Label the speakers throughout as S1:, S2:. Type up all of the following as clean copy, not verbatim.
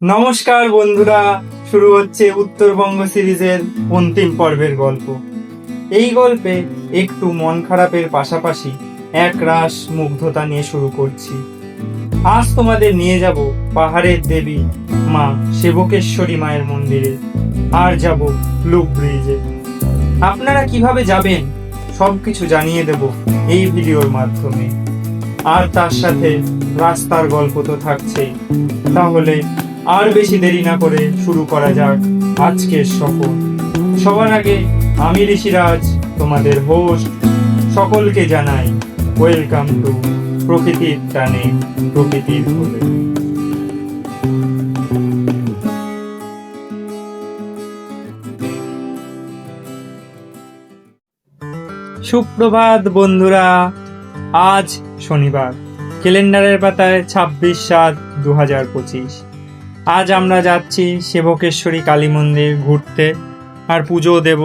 S1: নমস্কার বন্ধুরা, শুরু হচ্ছে উত্তরবঙ্গ সিরিজের অন্তিম পর্বের গল্প। এই গল্পে একটু মন খারাপের পাশাপাশি একরাশ মুগ্ধতা নিয়ে শুরু করছি। আজ তোমাদের নিয়ে যাব পাহাড়ের দেবী মা সেবকেশ্বরী মায়ের মন্দিরে, আর যাব লুপ ব্রিজে। আপনারা কিভাবে যাবেন সবকিছু জানিয়ে দেব এই ভিডিওর মাধ্যমে, আর তার সাথে রাস্তার গল্প তো থাকছেই। তাহলে আর বেশি দেরি না করে শুরু করা যাক আজকের সফর। সবার আগে আমি ঋষিরাজ, তোমাদের হোস্ট, সকলকে জানাই ওয়েলকাম টু প্রকৃতির টানে প্রকৃতির কোলে। সুপ্রভাত বন্ধুরা, আজ শনিবার, ক্যালেন্ডারের পাতায় 26/7/2025। আজ আমরা যাচ্ছি সেবকেশ্বরী কালী মন্দির ঘুরতে আর পুজোও দেব।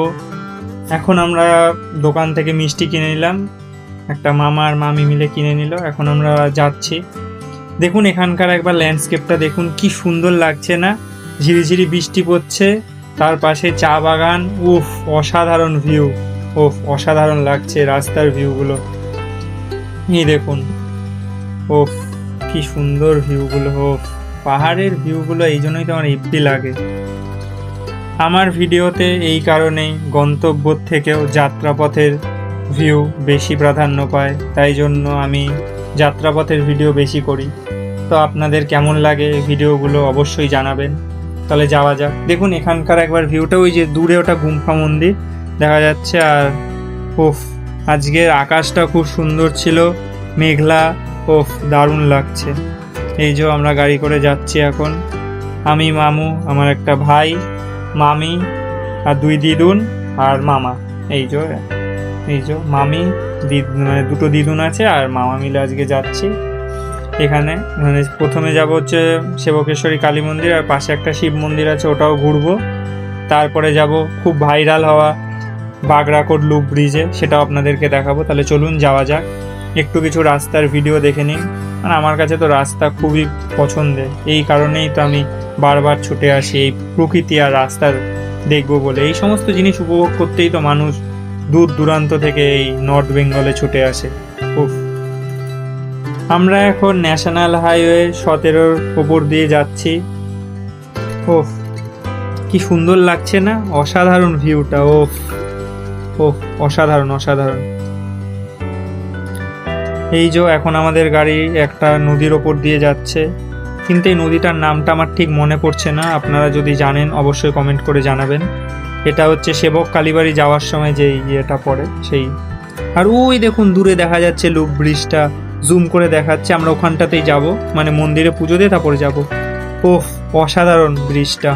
S1: এখন আমরা দোকান থেকে মিষ্টি কিনে নিলাম, একটা মামা আর মামি মিলে কিনে নিল। এখন আমরা যাচ্ছি। দেখুন এখানকার একবার ল্যান্ডস্কেপটা দেখুন, কি সুন্দর লাগছে না? ঝিরিঝিরি বৃষ্টি পড়ছে, তার পাশে চা বাগান। উফ, অসাধারণ ভিউ। উফ, অসাধারণ লাগছে রাস্তার ভিউগুলো। এই দেখুন, উফ কি সুন্দর ভিউগুলো। উফ, পাহাড়ের ভিউগুলো এই জন্যই তো আমার ইপ্পি লাগে। আমার ভিডিওতে এই কারণেই গন্তব্য থেকেও যাত্রাপথের ভিউ বেশি প্রাধান্য পায়, তাই জন্য আমি যাত্রাপথের ভিডিও বেশি করি। তো আপনাদের কেমন লাগে ভিডিওগুলো অবশ্যই জানাবেন। তাহলে যাওয়া যাক। দেখুন এখানকার একবার ভিউটা, ওই যে দূরে ওটা গুম্ফা মন্দির দেখা যাচ্ছে। আর উফ, আজকের আকাশটা খুব সুন্দর ছিল, মেঘলা। উফ, দারুণ লাগছে। এই যে আমরা গাড়ি করে যাচ্ছি এখন, আমি, মামু, আমার একটা ভাই, মামি আর দুই দিদুন আর মামা। এই যে মামি, মানে দুটো দিদুন আছে আর মামা মিলে আজকে যাচ্ছি এখানে। মানে প্রথমে যাব হচ্ছে সেবকেশ্বরী কালী মন্দির, আর পাশে একটা শিব মন্দির আছে, ওটাও ঘুরবো। তারপরে যাব খুব ভাইরাল হওয়া বাগরাকোট লুপ ব্রিজে, সেটাও আপনাদেরকে দেখাবো। তাহলে চলুন যাওয়া যাক। একটু কিছু রাস্তার ভিডিও দেখে নিন। আর আমার কাছে তো রাস্তা খুবই পছন্দের, এই কারণেই তো আমি বারবার ছুটে আসি এই প্রকৃতি আর রাস্তার দেখবো বলে। এই সমস্ত জিনিস উপভোগ করতেই তো মানুষ দূর দূরান্ত থেকে এই নর্থ বেঙ্গলে ছুটে আসে। উফ, আমরা এখন ন্যাশনাল হাইওয়ে 17-র ওপর দিয়ে যাচ্ছি। উফ, কি সুন্দর লাগছে না? অসাধারণ ভিউটা। উফ উফ, অসাধারণ অসাধারণ। এই যে এখন আমাদের গাড়ি একটা নদীর ওপর দিয়ে যাচ্ছে, কিন্তু এই নদীটার নামটা আমার ঠিক মনে পড়ছে না। আপনারা যদি জানেন অবশ্যই কমেন্ট করে জানাবেন। এটা হচ্ছে সেবক কালীবাড়ি যাওয়ার সময় যে ইয়েটা পড়ে সেই। আর ওই দেখুন দূরে দেখা যাচ্ছে লুপ ব্রিজটা, জুম করে দেখাচ্ছে। আমরা ওখানটাতেই যাব, মানে মন্দিরে পুজো দিয়ে তারপরে যাব। ওফ, অসাধারণ ব্রিজটা।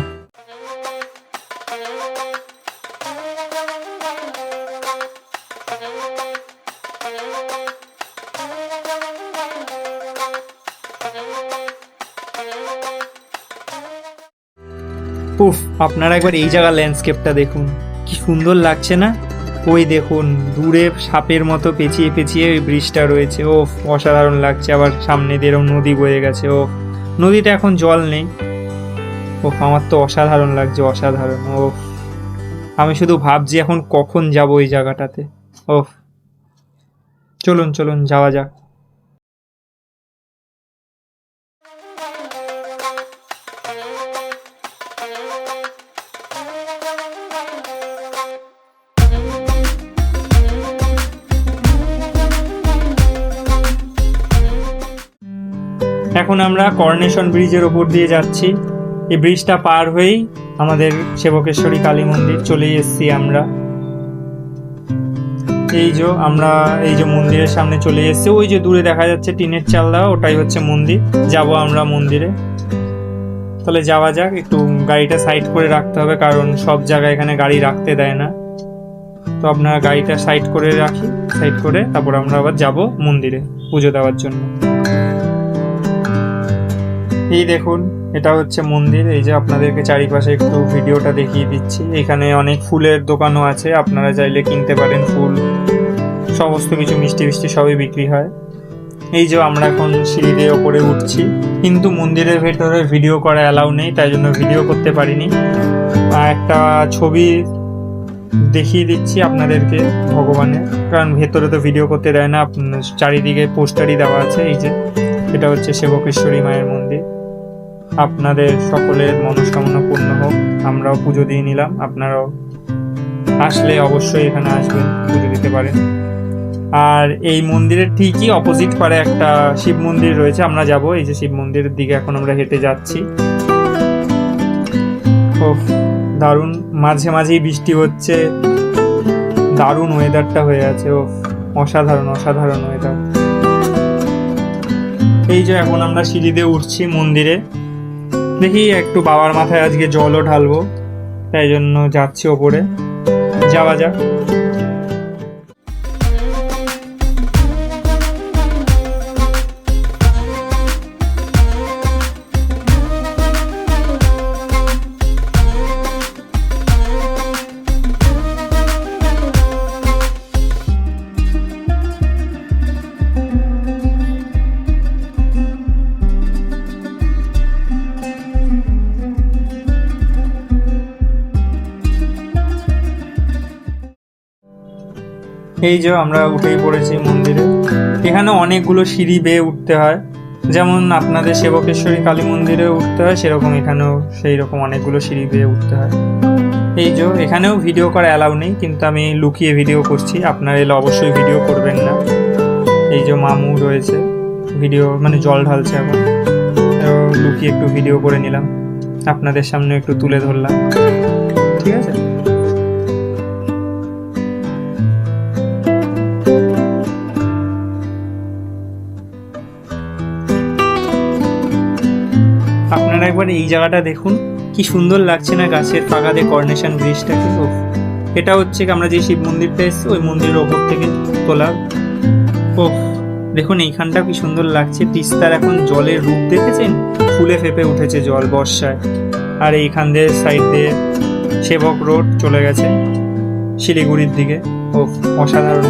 S1: উফ, আপনারা একবার এই জায়গার ল্যান্ডস্কেপটা দেখুন, কি সুন্দর লাগছে না? ওই দেখুন দূরে সাপের মতো পেঁচিয়ে পেঁচিয়ে ওই ব্রিজটা রয়েছে। ওফ, অসাধারণ লাগছে। আবার সামনে দিয়ে এরকম নদী বয়ে গেছে। ও নদীটা এখন জল নেই। ওফ, আমার তো অসাধারণ লাগছে, অসাধারণ। ওফ, আমি শুধু ভাবছি এখন কখন যাব ওই জায়গাটাতে। ওফ, চলুন চলুন যাওয়া যাক। এখন আমরা করনেশন ব্রিজের ওপর দিয়ে যাচ্ছি। এই ব্রিজটা পার হয়েই আমাদের সেবকেশ্বরী কালী মন্দির চলে এসেছি আমরা। আমরা এই যে মন্দিরের সামনে চলে এসেছি। ওই যে দূরে দেখা যাচ্ছে টিনের চাল দেওয়া, ওটাই হচ্ছে মন্দির। যাব আমরা মন্দিরে। তাহলে যাওয়া যাক। একটু গাড়িটা সাইড করে রাখতে হবে, কারণ সব জায়গায় এখানে গাড়ি রাখতে দেয় না। তো আপনারা গাড়িটা সাইড করে রাখি, সাইড করে তারপর আমরা আবার যাব মন্দিরে পুজো দেওয়ার জন্য। এই দেখুন এটা হচ্ছে মন্দির। এই যে আপনাদেরকে চারিপাশে একটু ভিডিওটা দেখিয়ে দিচ্ছি। এখানে অনেক ফুলের দোকানও আছে, আপনারা চাইলে কিনতে পারেন ফুল। সমস্ত কিছু মিষ্টি মিষ্টি সবই বিক্রি হয়। এই যে আমরা এখন সিঁড়ি দিয়ে ওপরে উঠছি, কিন্তু মন্দিরের ভেতরে ভিডিও করা অ্যালাউ নেই, তাই জন্য ভিডিও করতে পারিনি। একটা ছবি দেখিয়ে দিচ্ছি আপনাদেরকে ভগবানের, কারণ ভেতরে তো ভিডিও করতে দেয় না, চারিদিকে পোস্টারই দেওয়া আছে। এই যে এটা হচ্ছে সেবকেশ্বরী মায়ের মন্দির। আপনাদের সকলের মনস্কামনা পূর্ণ হোক। আমরাও পুজো দিয়ে নিলাম, আপনারাও আসলে অবশ্যই এখানে আসবেন, পুজো দিতে পারেন। আর এই মন্দিরের ঠিকই অপোজিট পারে একটা শিব মন্দির রয়েছে, আমরা যাব এই যে শিব মন্দিরের দিকে এখন আমরা হেঁটে যাচ্ছি। ও দারুণ, মাঝে মাঝেই বৃষ্টি হচ্ছে, দারুণ ওয়েদারটা হয়ে আছে। ও অসাধারণ অসাধারণ ওয়েদার। এই যে এখন আমরা সিঁড়ি দিয়ে উঠছি মন্দিরে, দেখি একটু বাবার মাথায় আজকে জলও ঢালবো, তাই জন্য যাচ্ছি ওপরে, যাওয়া যাক। এই যে আমরা উঠেই পড়েছি মন্দিরে। এখানে অনেকগুলো সিঁড়ি বেয়ে উঠতে হয়, যেমন আপনাদের সেবকেশ্বরী কালী মন্দিরে উঠতে হয় সেরকম এখানেও সেই রকম অনেকগুলো সিঁড়ি বেয়ে উঠতে হয়। এই যে এখানেও ভিডিও করা অ্যালাউ নেই, কিন্তু আমি লুকিয়ে ভিডিও করছি, আপনারা এলে অবশ্যই ভিডিও করবেন না। এই যে মামু রয়েছে, ভিডিও মানে জল ঢালছে, এখন লুকিয়ে একটু ভিডিও করে নিলাম, আপনাদের সামনে একটু তুলে ধরলাম, ঠিক আছে। আপনারা একবার এই জায়গাটা দেখুন, কি সুন্দর লাগছে না গাছের ফাঁকাতে করনেশন ব্রিজটাকে। এটা হচ্ছে আমরা যে শিব মন্দিরটা এসেছি ওই মন্দিরের ওপর থেকে তোলা। দেখুন এইখানটা কি সুন্দর লাগছে, তিস্তার এখন জলের রূপ দেখেছেন, ফুলে ফেপে উঠেছে জল বর্ষায়। আর এইখান দিয়ে সাইড দিয়ে সেবক রোড চলে গেছে শিলিগুড়ির দিকে। অসাধারণ।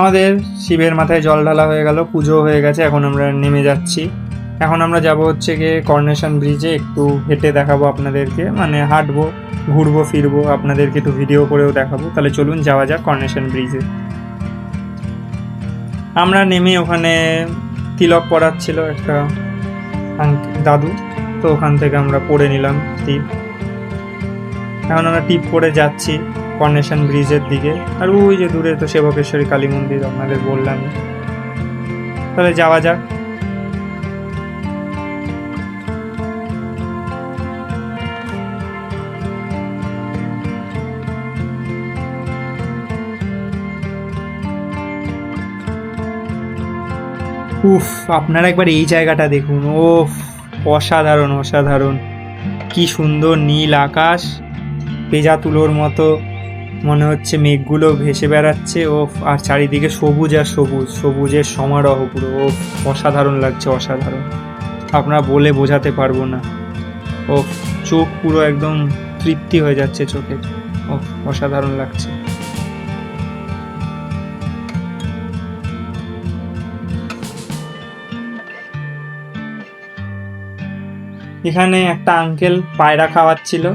S1: আমাদের শিবের মাথায় জল ঢালা হয়ে গেল, পুজো হয়ে গেছে, এখন আমরা নেমে যাচ্ছি। এখন আমরা যাব হচ্ছে গিয়ে করনেশন ব্রিজে, একটু হেঁটে দেখাবো আপনাদেরকে, মানে হাঁটবো, ঘুরবো ফিরবো, আপনাদেরকে একটু ভিডিও করেও দেখাবো। তাহলে চলুন যাওয়া যাক করনেশন ব্রিজে। আমরা নেমে ওখানে তিলক পড়াচ্ছিল একটা দাদু, তো ওখান থেকে আমরা পড়ে নিলাম টিপ। এখন আমরা টিপ পরে যাচ্ছি করনেশন ব্রিজের দিকে। আর ওই যে দূরে তো সেবকেশ্বরী কালী মন্দির আপনাদের বললাম, তাহলে যাওয়া যাক। আপনারা একবার এই জায়গাটা দেখুন, অসাধারণ অসাধারণ, কি সুন্দর নীল আকাশ, পেঁজা তুলোর মতো মনে হচ্ছে মেঘগুলো ভেসে বেড়াচ্ছে। আর চারিদিকে সবুজ আর সবুজ, সবুজের সমারোহ পুরো। অসাধারণ লাগছে, অসাধারণ, আপনারা বলে বোঝাতে পারবো না। চোখ পুরো একদম তৃপ্তি হয়ে যাচ্ছে চোখে। অসাধারণ লাগছে। এখানে একটা আঙ্কেল পায়রা খাওয়াচ্ছিল,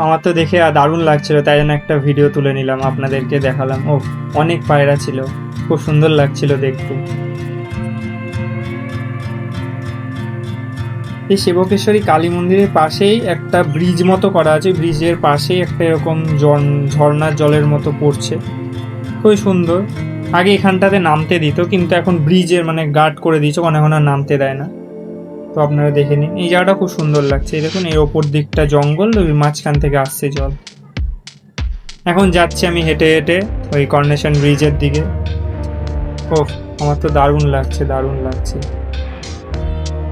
S1: আমার তো দেখে দারুণ লাগছিল, তাই জন্য একটা ভিডিও তুলে নিলাম, আপনাদেরকে দেখালাম। অনেক পায়রা ছিল, খুব সুন্দর লাগছিল দেখতে। এই সেবকেশ্বরী কালী মন্দিরের পাশেই একটা ব্রিজ মতো করা আছে, ব্রিজের পাশেই একটা এরকম ঝর্ণার জলের মতো পড়ছে, খুবই সুন্দর। আগে এখানটাতে নামতে দিত, কিন্তু এখন ব্রিজের মানে গার্ড করে দিয়েছে, এখন আর নামতে দেয় না। তো আপনারা দেখে নিন, এই জায়গাটা খুব সুন্দর লাগছে। এই দেখুন, এর ওপর দিকটা জঙ্গল, ওই মাঝখান থেকে আসছে জল। এখন যাচ্ছি আমি হেঁটে হেঁটে ওই কর্নেশন ব্রিজের দিকে। ও, আমার তো দারুণ লাগছে, দারুণ লাগছে।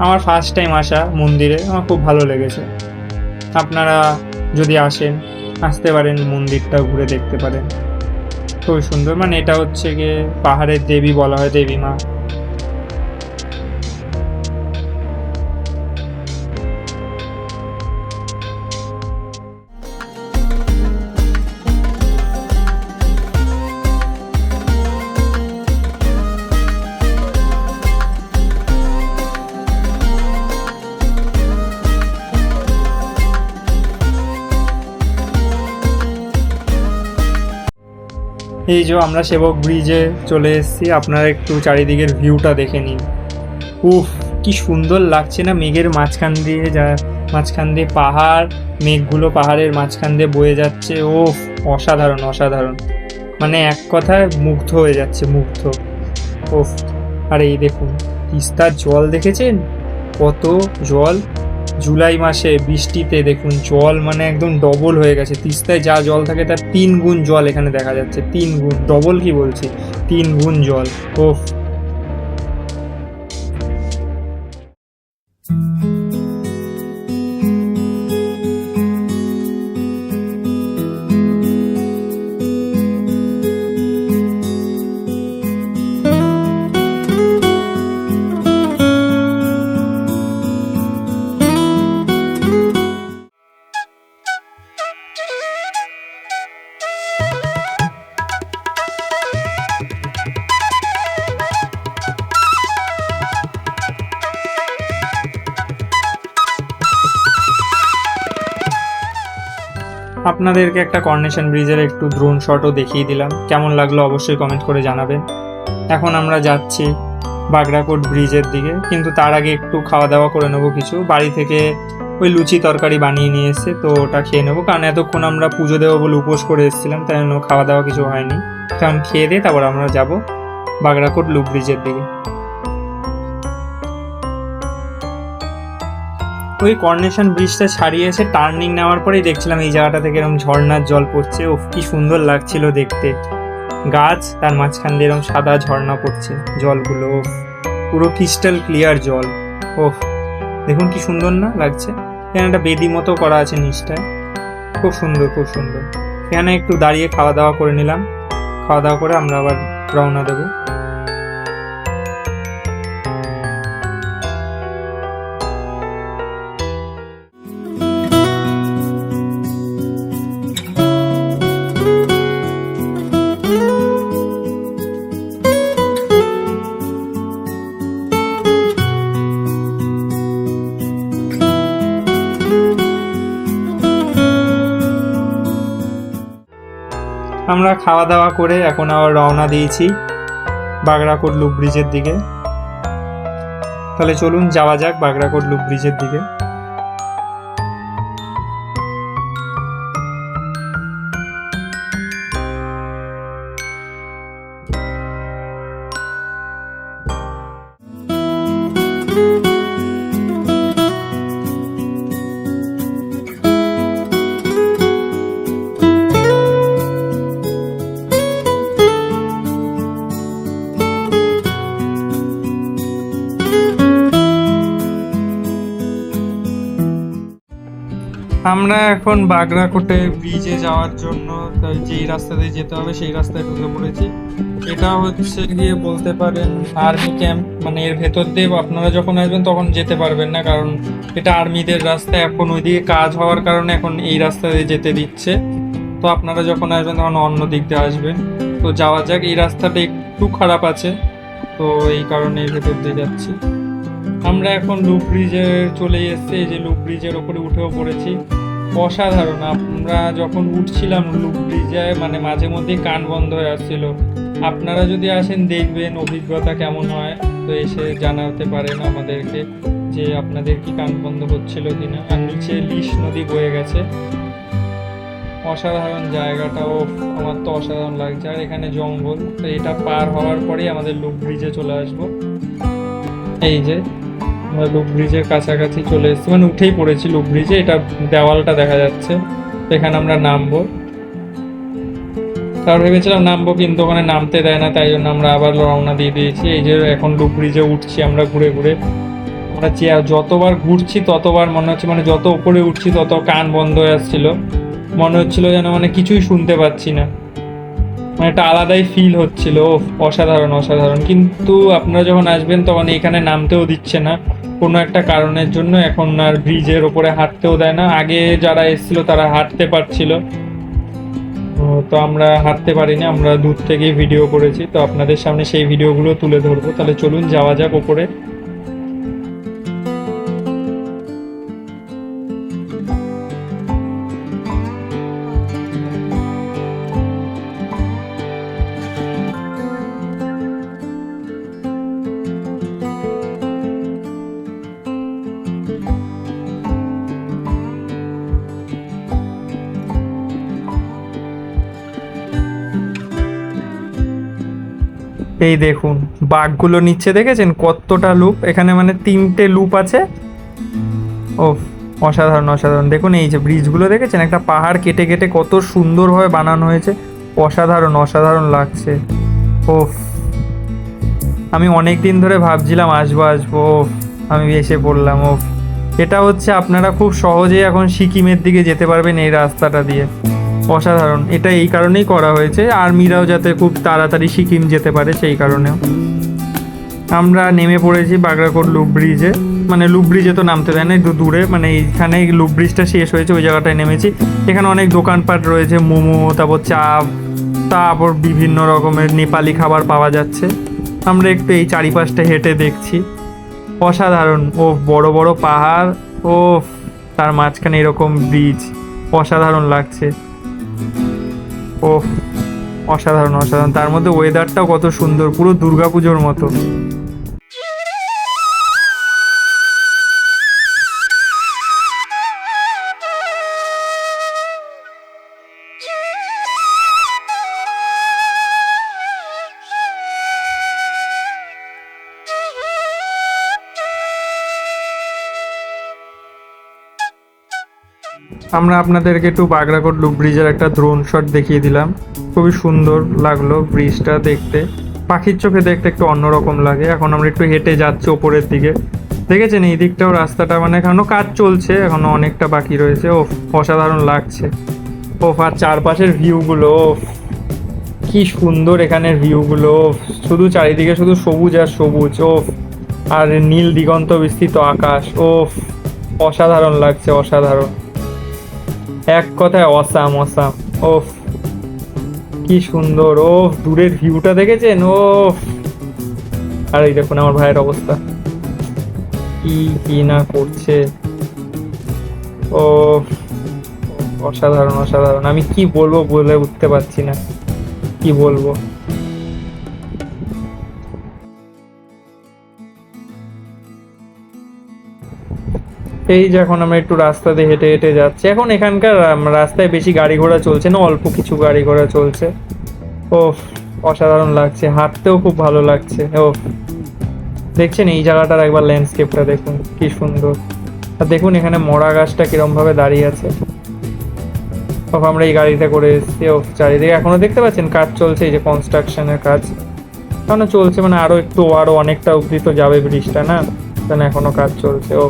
S1: আমার ফার্স্ট টাইম আসা মন্দিরে, আমার খুব ভালো লেগেছে। আপনারা যদি আসতে পারেন, মন্দিরটা ঘুরে দেখতে পারেন, খুবই সুন্দর। মানে এটা হচ্ছে গিয়ে পাহাড়ের দেবী বলা হয়, দেবী মা। এই যে আমরা সেবক ব্রিজে চলে এসেছি, আপনারা একটু চারিদিকের ভিউটা দেখে নিন। উফ, কি সুন্দর লাগছে না, মেঘের মাঝখান দিয়ে পাহাড়, মেঘগুলো পাহাড়ের মাঝখান দিয়ে বয়ে যাচ্ছে। ওফ, অসাধারণ অসাধারণ, মানে এক কথায় মুগ্ধ হয়ে যাচ্ছে, মুগ্ধ। ওফ, আর এই দেখুন তিস্তার জল, দেখেছেন কত জল? জুলাই মাসে বৃষ্টিতে দেখুন জল মানে একদম ডবল হয়ে গেছে। তিস্তায় যা জল থাকে তার 3 গুণ জল এখানে দেখা যাচ্ছে, 3 গুণ, ডবল কি বলছি, 3 গুণ জল। ওফ, আপনাদেরকে একটা কর্নেশন ব্রিজের একটু ড্রোন শটও দেখিয়ে দিলাম, কেমন লাগলো অবশ্যই কমেন্ট করে জানাবেন। এখন আমরা যাচ্ছি বাগড়াকোট ব্রিজের দিকে, কিন্তু তার আগে একটু খাওয়া দাওয়া করে নেবো কিছু। বাড়ি থেকে ওই লুচি তরকারি বানিয়ে নিয়ে এসছে, তো ওটা খেয়ে নেবো, কারণ এতক্ষণ আমরা পুজো দেবো বলে উপোস করে এসেছিলাম, তাই জন্য খাওয়া দাওয়া কিছু হয়নি। কারণ খেয়ে দিয়ে তারপর আমরা যাব বাগড়াকোট লুপ ব্রিজের দিকে। ওই কর্নেশন ব্রিজটা ছাড়িয়ে এসে টার্নিং নেওয়ার পরেই দেখছিলাম এই জায়গাটা থেকে এরকম ঝর্ণার জল পড়ছে। ওফ, কি সুন্দর লাগছিল দেখতে, গাছ তার মাঝখান দিয়ে এরকম সাদা ঝর্ণা পড়ছে, জলগুলো পুরো ক্রিস্টাল ক্লিয়ার জল। ওফ, দেখুন কি সুন্দর না লাগছে। এখানে একটা বেদি মতো করা আছে নিচটায়, খুব সুন্দর খুব সুন্দর। এখানে একটু দাঁড়িয়ে খাওয়া দাওয়া করে নিলাম, খাওয়া দাওয়া করে আমরা আবার রওনা দেবো। আমরা খাওয়া দাওয়া করে এখন আবার রওনা দিয়েছি বাগড়াকোট লুপ ব্রিজের দিকে। তাহলে চলুন যাওয়া যাক বাগড়াকোট লুপ ব্রিজের দিকে। আমরা এখন বাগড়াকোটে ব্রিজে যাওয়ার জন্য যেই রাস্তা দিয়ে যেতে হবে সেই রাস্তায় ঢুকে পড়েছি। এটা হচ্ছে গিয়ে বলতে পারেন আর্মি ক্যাম্প, মানে এর ভেতর দিয়ে আপনারা যখন আসবেন তখন যেতে পারবেন না, কারণ এটা আর্মিদের রাস্তা। এখন ওইদিকে কাজ হওয়ার কারণে এখন এই রাস্তা দিয়ে যেতে দিচ্ছে, তো আপনারা যখন আসবেন তখন অন্য দিক দিয়ে আসবেন। তো যাওয়া যাক, এই রাস্তাটা একটু খারাপ আছে, তো এই কারণে এর ভেতর দিয়ে যাচ্ছি। আমরা এখন লুপ ব্রিজে চলে এসেছি, এই যে লুপ ব্রিজের ওপরে উঠেও পড়েছি। অসাধারণ, আমরা যখন উঠছিলাম লুপ ব্রিজে মানে মাঝে মধ্যেই কান বন্ধ হয়ে আসছিল। আপনারা যদি আসেন দেখবেন অভিজ্ঞতা কেমন হয়, তো এসে জানাতে পারেন আমাদেরকে যে আপনাদের কি কান বন্ধ হচ্ছিল কিনা। আর নিচে লিস নদী বয়ে গেছে, অসাধারণ জায়গাটাও, আমার তো অসাধারণ লাগছে। আর এখানে জঙ্গল, তো এটা পার হওয়ার পরেই আমাদের লুপ ব্রিজে চলে আসবো। এই যে আমরা লুপ ব্রিজের কাছাকাছি চলে এসেছি, মানে উঠেই পড়েছি লুপ ব্রিজে। এটা দেওয়ালটা দেখা যাচ্ছে, তো এখানে আমরা নামবো। তারপর ভেবেছিলাম নামবো, কিন্তু ওখানে নামতে দেয় না, তাই জন্য আমরা আবার রওনা দিয়ে দিয়েছি। এই যে এখন লুপ ব্রিজে উঠছি আমরা ঘুরে ঘুরে। আমরা চেয়ার যতবার ঘুরছি ততবার মনে হচ্ছে, মানে যত উপরে উঠছি তত কান বন্ধ হয়ে আসছিল, মনে হচ্ছিল যেন মানে কিছুই শুনতে পাচ্ছি না, মানে একটা আলাদাই ফিল হচ্ছিল। অসাধারণ অসাধারণ। কিন্তু আপনারা যখন আসবেন তখন এখানে নামতেও দিচ্ছে না কোনো একটা কারণের জন্য। এখন আর ব্রিজের ওপরে হাঁটতেও দেয় না। আগে যারা এসেছিল তারা হাঁটতে পারছিল, তো আমরা হাঁটতে পারিনি, আমরা দূর থেকেই ভিডিও করেছি। তো আপনাদের সামনে সেই ভিডিওগুলো তুলে ধরবো। তাহলে চলুন যাওয়া যাক ওপরে। এই দেখুন বাঘগুলো নিচ্ছে, দেখেছেন কতটা লুপ এখানে, মানে 3টে লুপ আছে। ও অসাধারণ অসাধারণ। দেখুন এই যে ব্রিজগুলো দেখেছেন, একটা পাহাড় কেটে কেটে কত সুন্দরভাবে বানানো হয়েছে, অসাধারণ অসাধারণ লাগছে। ওফ, আমি অনেক দিন ধরে ভাবছিলাম আসবো আসবো, আমি এসে পড়লাম। ওফ, এটা হচ্ছে আপনারা খুব সহজেই এখন সিকিমের দিকে যেতে পারবেন এই রাস্তাটা দিয়ে। অসাধারণ, এটা এই কারণেই করা হয়েছে আর্মিরাও যাতে খুব তাড়াতাড়ি সিকিম যেতে পারে, সেই কারণেও। আমরা নেমে পড়েছি বাগরাকোট লুপ ব্রিজে, মানে লুপ ব্রিজে তো নামতে দেয় না, একটু দূরে, মানে এইখানে লুপ ব্রিজটা শেষ হয়েছে ওই জায়গাটায় নেমেছি। এখানে অনেক দোকানপাট রয়েছে, মোমো, তারপর চা, তারপর বিভিন্ন রকমের নেপালি খাবার পাওয়া যাচ্ছে। আমরা একটু এই চারিপাশটা হেঁটে দেখছি। অসাধারণ। ও বড় বড় পাহাড়, ও তার মাঝখানে এরকম ব্রিজ, অসাধারণ লাগছে। ও অসাধারণ অসাধারণ। তার মধ্যে ওয়েদারটাও কত সুন্দর, পুরো দুর্গাপুজোর মতো। আমরা আপনাদেরকে একটু বাগরাকোট লুপ ব্রিজের একটা ড্রোন শট দেখিয়ে দিলাম। খুবই সুন্দর লাগলো ব্রিজটা দেখতে, পাখির চোখে দেখতে একটু অন্যরকম লাগে। এখন আমরা একটু হেঁটে যাচ্ছি ওপরের দিকে। দেখেছেন এই দিকটাও রাস্তাটা, মানে এখনো কাজ চলছে, এখনো অনেকটা বাকি রয়েছে। ও অসাধারণ লাগছে। ও আর চারপাশের ভিউগুলো, কি সুন্দর এখানের ভিউগুলো, শুধু চারিদিকে শুধু সবুজ আর সবুজ। ও আর নীল দিগন্ত বিস্তৃত আকাশ। ও অসাধারণ লাগছে, অসাধারণ, এক কথায় অসাম অসাম। ও কি সুন্দর। ও দূরের ভিউটা দেখেছেন? ও আর এই দেখুন আমার ভাইয়ের অবস্থা, কি কি না করছে। ও অসাধারণ অসাধারণ। আমি কি বলবো বলে উঠতে পারছি না, কি বলবো। এই যে এখন আমরা একটু রাস্তা দিয়ে হেঁটে হেঁটে যাচ্ছি। এখন এখানকার রাস্তায় বেশি গাড়ি ঘোড়া চলছে না, অল্প কিছু গাড়ি ঘোড়া চলছে। ও অসাধারণ লাগছে, হাঁটতেও খুব ভালো লাগছে। ও দেখছেন এই জায়গাটার একবার ল্যান্ডস্কেপটা দেখুন, কি সুন্দর। আর দেখুন এখানে মরা গাছটা কিরম ভাবে দাঁড়িয়ে আছে। আমরা এই গাড়িটা করে এসেছি। ও চারিদিকে এখনো দেখতে পাচ্ছেন কাজ চলছে, এই যে কনস্ট্রাকশনের কাজ এখনো চলছে, মানে আরো অনেকটা অবধি তো যাবে ব্রিজটা না, এখনো কাজ চলছে। ও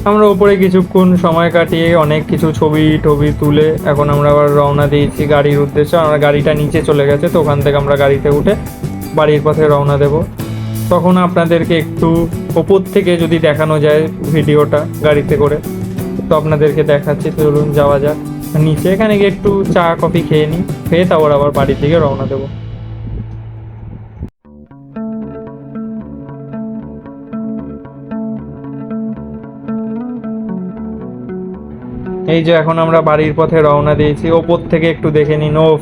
S1: আমরা উপরে কিছুক্ষণ সময় কাটিয়ে অনেক কিছু ছবি টবি তুলে এখন আমরা আবার রওনা দিয়েছি গাড়ির উদ্দেশ্যে। আমরা গাড়িটা নিচে চলে গেছে, তো ওখান থেকে আমরা গাড়িতে উঠে বাড়ির পথে রওনা দেব। তখন আপনাদেরকে একটু ওপর থেকে যদি দেখানো যায় ভিডিওটা গাড়িতে করে, তো আপনাদেরকে দেখাচ্ছি। চলুন যাওয়া যাক নিচে, এখানে গিয়ে একটু চা কফি খেয়ে নিই, খেয়ে তারপর আবার বাড়ির দিকে রওনা দেবো। এই যে এখন আমরা বাড়ির পথে রওনা দিয়েছি, ওপর থেকে একটু দেখে নিন। ওফ,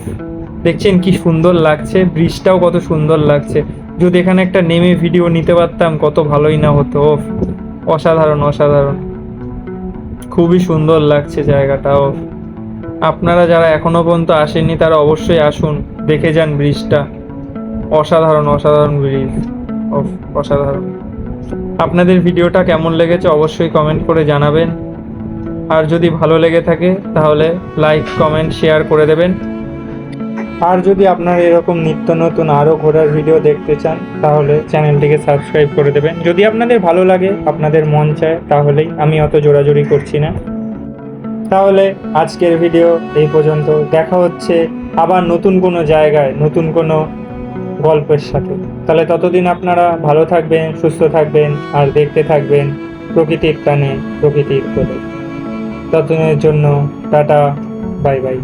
S1: দেখছেন কি সুন্দর লাগছে, ব্রিজটাও কত সুন্দর লাগছে। যদি এখানে একটা নেমে ভিডিও নিতে পারতাম কত ভালোই না হতো। ওফ, অসাধারণ অসাধারণ, খুবই সুন্দর লাগছে জায়গাটা। ওফ, আপনারা যারা এখনো পর্যন্ত আসেননি তারা অবশ্যই আসুন, দেখে যান ব্রিজটা। অসাধারণ অসাধারণ ব্রিজ। ওফ, অসাধারণ। আপনাদের ভিডিওটা কেমন লেগেছে অবশ্যই কমেন্ট করে জানাবেন। আর যদি ভালো লেগে থাকে তাহলে লাইক কমেন্ট শেয়ার করে দেবেন। আর যদি আপনারা এরকম নিত্য নতুন আরও ঘোরার ভিডিও দেখতে চান তাহলে চ্যানেলটিকে সাবস্ক্রাইব করে দেবেন। যদি আপনাদের ভালো লাগে, আপনাদের মন চায়, তাহলেই, আমি অত জোরাজুরি করছি না। তাহলে আজকের ভিডিও এই পর্যন্ত। দেখা হচ্ছে আবার নতুন কোনো জায়গায় নতুন কোনো গল্পের সাথে। তাহলে ততদিন আপনারা ভালো থাকবেন, সুস্থ থাকবেন আর দেখতে থাকবেন প্রকৃতির টানে প্রকৃতির কোলে। ততদিনের জন্য টাটা, বাই বাই।